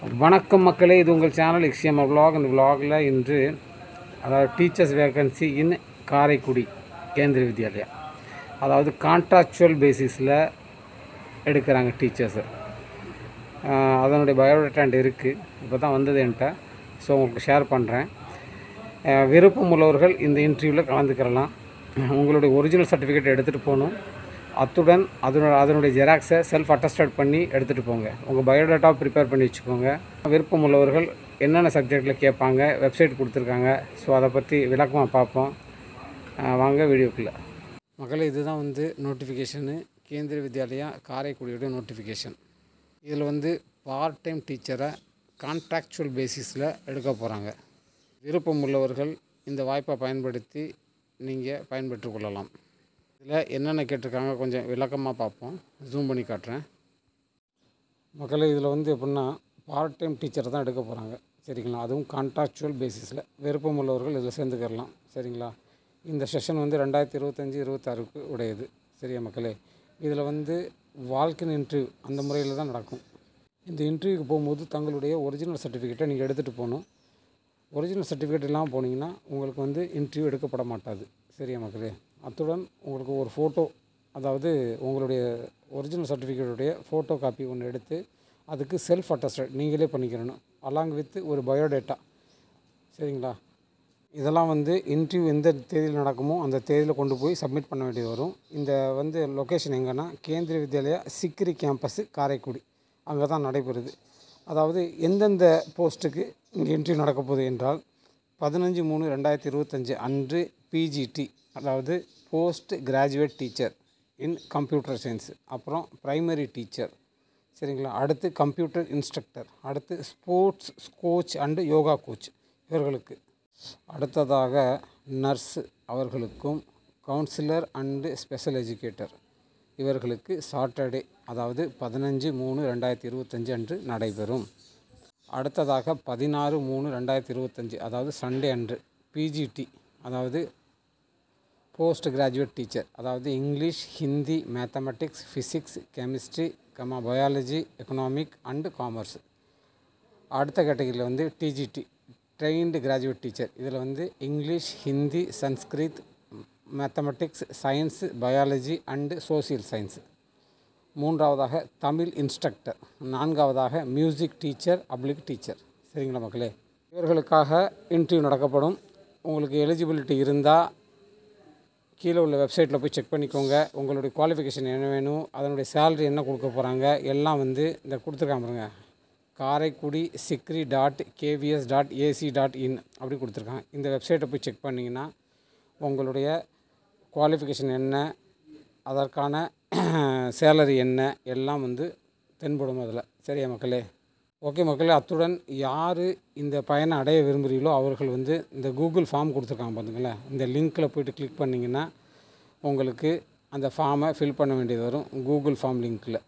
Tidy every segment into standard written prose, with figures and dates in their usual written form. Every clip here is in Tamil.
வணக்கம் மக்களே, இது உங்கள் சேனல் XMR vlog. இந்த vlogல இன்று அதாவது டீச்சர்ஸ் வேக்கன்சி இன் காரைக்குடி கேந்திரிய வித்யாலயா, அதாவது கான்ட்ராக்சுவல் பேசிஸில் எடுக்கிறாங்க டீச்சர்ஸு. அதனுடைய பயோடேட்டா இருக்குது, இப்போ தான் வந்தது என்கிட்ட. ஸோ உங்களுக்கு ஷேர் பண்ணுறேன். விருப்பம் உள்ளவர்கள் இந்த இன்டர்வியூவில் கலந்துக்கிறலாம். உங்களுடைய ஒரிஜினல் சர்டிஃபிகேட் எடுத்துகிட்டு போகணும். அத்துடன் அதனுடைய ஜெராக்ஸை செல்ஃப் அட்டஸ்டட் பண்ணி எடுத்துகிட்டு போங்க. உங்கள் பயோடேட்டா ப்ரிப்பேர் பண்ணி வச்சுக்கோங்க. விருப்பம் உள்ளவர்கள் என்னென்ன சப்ஜெக்டில் கேட்பாங்க, வெப்சைட் கொடுத்துருக்காங்க. ஸோ அதை பற்றி விளக்கமாக பார்ப்போம். வாங்க வீடியோக்குள்ளே. மக்களே, இதுதான் நோட்டிஃபிகேஷனு, கேந்திரிய வித்யாலயா காரைக்குடியோட நோட்டிஃபிகேஷன். இதில் பார்ட் டைம் டீச்சரை கான்ட்ராக்சுவல் பேசிஸில் எடுக்க போகிறாங்க. விருப்பம் உள்ளவர்கள் இந்த வாய்ப்பை பயன்படுத்தி நீங்கள் பயன்பெற்று கொள்ளலாம். இதில் என்னென்ன கேட்டிருக்காங்க கொஞ்சம் விளக்கமாக பார்ப்போம். ஜூம் பண்ணி காட்டுறேன். மக்களே, இதில் எப்படின்னா பார்ட் டைம் டீச்சரை தான் எடுக்க போகிறாங்க. சரிங்களா? அதுவும் கான்ட்ராக்சுவல் பேசிஸில். விருப்பம் உள்ளவர்கள் இதில் சேர்ந்துக்கிறலாம். சரிங்களா? இந்த செஷன் 2025-26க்கு உடையது. சரியா மக்களே? இதில் வால்கின் இன்டர்வியூ அந்த முறையில் தான் நடக்கும். இந்த இன்டர்வியூக்கு போகும்போது தங்களுடைய ஒரிஜினல் சர்டிஃபிகேட்டை நீங்கள் எடுத்துகிட்டு போகணும். ஒரிஜினல் சர்டிஃபிகேட் இல்லாமல் போனீங்கன்னா உங்களுக்கு இன்டர்வியூ எடுக்கப்பட மாட்டாது. சரியா மக்களே? அத்துடன் உங்களுக்கு ஒரு ஃபோட்டோ, அதாவது உங்களுடைய ஒரிஜினல் சர்டிஃபிகேட்டுடைய ஃபோட்டோ காப்பி ஒன்று எடுத்து அதுக்கு செல்ஃப் அட்டஸ்டட் நீங்களே பண்ணிக்கிறணும், அலாங் வித் ஒரு பயோடேட்டா. சரிங்களா? இதெல்லாம் இன்டர்வியூ எந்த தேதியில் நடக்குமோ அந்த தேதியில் கொண்டு போய் சப்மிட் பண்ண வேண்டியது வரும். இந்த லொக்கேஷன் எங்கன்னா கேந்திரிய வித்யாலயா சிக்ரி கேம்பஸு காரைக்குடி, அங்கே தான் நடைபெறுது. அதாவது எந்தெந்த போஸ்ட்டுக்கு இங்கே இன்டர்வியூ நடக்க போகுது என்றால் 15/3/2025 அன்று பிஜிடி, அதாவது post graduate teacher in computer science, அப்புறம் ப்ரைமரி டீச்சர். சரிங்களா? அடுத்து கம்ப்யூட்டர் இன்ஸ்ட்ரக்டர், அடுத்து sports coach and yoga coach இவர்களுக்கு. அடுத்ததாக நர்ஸு அவர்களுக்கும், கவுன்சிலர் அண்டு ஸ்பெஷல் எஜுகேட்டர் இவர்களுக்கு சாட்டர்டே, அதாவது 15/3/2025 அன்று நடைபெறும். அடுத்ததாக 16/3/2025, அதாவது சண்டே அன்று பிஜிடி, அதாவது போஸ்ட் கிராஜுவேட் டீச்சர், அதாவது English, Hindi, mathematics, physics, chemistry, biology, economic and commerce. அடுத்த கேட்டகரியில் டிஜிடி, ட்ரெயின்டு கிராஜுவேட் டீச்சர். இதில் English, Hindi, Sanskrit, mathematics, science, biology and social science. மூன்றாவதாக தமிழ் இன்ஸ்ட்ரக்டர். நான்காவதாக மியூசிக் டீச்சர், பப்ளிக் டீச்சர். சரிங்களா மக்களே? இவர்களுக்காக இன்டர்வியூ நடக்கப்படும். உங்களுக்கு எலிஜிபிலிட்டி இருந்தால் கீழே உள்ள வெப்சைட்டில் போய் செக் பண்ணிக்கோங்க. உங்களுடைய குவாலிஃபிகேஷன் என்ன வேணும், அதனுடைய சேலரி என்ன கொடுக்க போகிறாங்க, எல்லாம் இந்த கொடுத்துருக்காங்க பாருங்க, காரைக்குடி sikri.kvs.ac.in அப்படி கொடுத்துருக்காங்க. இந்த வெப்சைட்டை போய் செக் பண்ணிங்கன்னா உங்களுடைய குவாலிஃபிகேஷன் என்ன, அதற்கான சேலரி என்ன, எல்லாம் தென்படும் அதில். சரியா மக்களே? ஓகே மக்களே, அத்துடன் யார் இந்த பயனை அடைய விரும்புகிறீங்களோ அவர்கள் இந்த கூகுள் ஃபார்ம் கொடுத்துருக்காங்க பார்த்துங்களேன். இந்த லிங்க்கில் போய்ட்டு கிளிக் பண்ணிங்கன்னா உங்களுக்கு அந்த ஃபார்மை ஃபில் பண்ண வேண்டியது வரும், கூகுள் ஃபார்ம் லிங்க்கில்.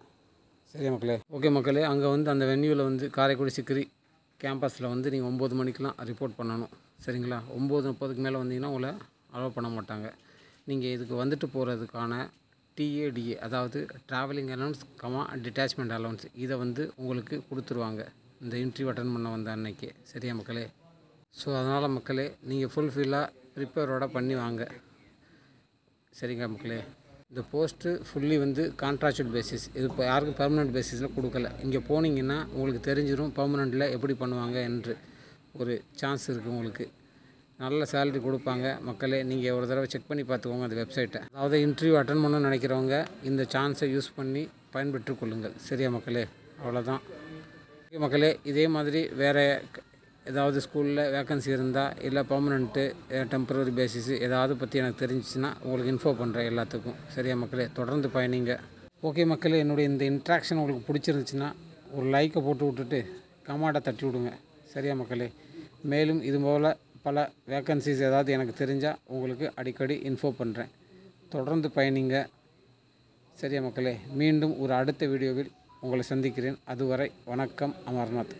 சரியா மக்களே? ஓகே மக்களே, அங்கே அந்த வென்யூவில் காரைக்குடி சிக்ரி கேம்பஸில் நீங்கள் 9 மணிக்கெலாம் ரிப்போர்ட் பண்ணணும். சரிங்களா? 9:30க்கு மேலே வந்தீங்கன்னா உங்களை அலோவ் பண்ண மாட்டாங்க. நீங்கள் இதுக்கு போகிறதுக்கான TADA, அதாவது ட்ராவலிங் அலவன்ஸ் டிட்டாச்மெண்ட் அலவன்ஸ், இதை உங்களுக்கு கொடுத்துருவாங்க இந்த இன்டர்வியூ அட்டன் பண்ண வந்த அன்னைக்கு. சரியா மக்களே? ஸோ அதனால் மக்களே, நீங்கள் ஃபுல்ஃபில்லாக ப்ரிப்பேரோட பண்ணி வாங்க. சரிங்க மக்களே? இந்த போஸ்ட்டு ஃபுல்லி கான்ட்ராக்சுவல் பேசிஸ். இது இப்போ யாருக்கும் பெர்மனெண்ட் பேசிஸில் கொடுக்கல. இங்கே போனீங்கன்னா உங்களுக்கு தெரிஞ்சிடும் பெர்மனெண்ட்டில் எப்படி பண்ணுவாங்க என்று. ஒரு சான்ஸ் இருக்குது உங்களுக்கு. நல்ல சேலரி கொடுப்பாங்க மக்களே. நீங்கள் ஒரு தடவை செக் பண்ணி பார்த்துக்கோங்க அந்த வெப்சைட்டை. அதாவது இன்டர்வியூ அட்டன் பண்ணணும்னு நினைக்கிறவங்க இந்த சான்ஸை யூஸ் பண்ணி பயன்பெற்று கொள்ளுங்கள். சரியா மக்களே? அவ்வளோதான். ஓகே மக்களே, இதே மாதிரி வேறு ஏதாவது ஸ்கூலில் வேக்கன்சி இருந்தால், இல்லை பெர்மனெண்ட்டு, டெம்பரரி பேசிஸு ஏதாவது பற்றி எனக்கு தெரிஞ்சிச்சுன்னா உங்களுக்கு இன்ஃபோ பண்ணுறேன் எல்லாத்துக்கும். சரியா மக்களே? தொடர்ந்து பயணிங்க. ஓகே மக்களே, என்னுடைய இந்த இன்ட்ராக்ஷன் உங்களுக்கு பிடிச்சிருந்துச்சுன்னா ஒரு லைக்கை போட்டு விட்டுட்டு கமெண்ட்டை தட்டி விடுங்க. சரியா மக்களே? மேலும் இது போல் பல வேக்கன்சிஸ் ஏதாவது எனக்கு தெரிஞ்சால் உங்களுக்கு அடிக்கடி இன்ஃபோ பண்ணுறேன். தொடர்ந்து பயணிங்க. சரியா மக்களே? மீண்டும் ஒரு அடுத்த வீடியோவில் உங்களை சந்திக்கிறேன். அதுவரை வணக்கம். அமர்நாத்.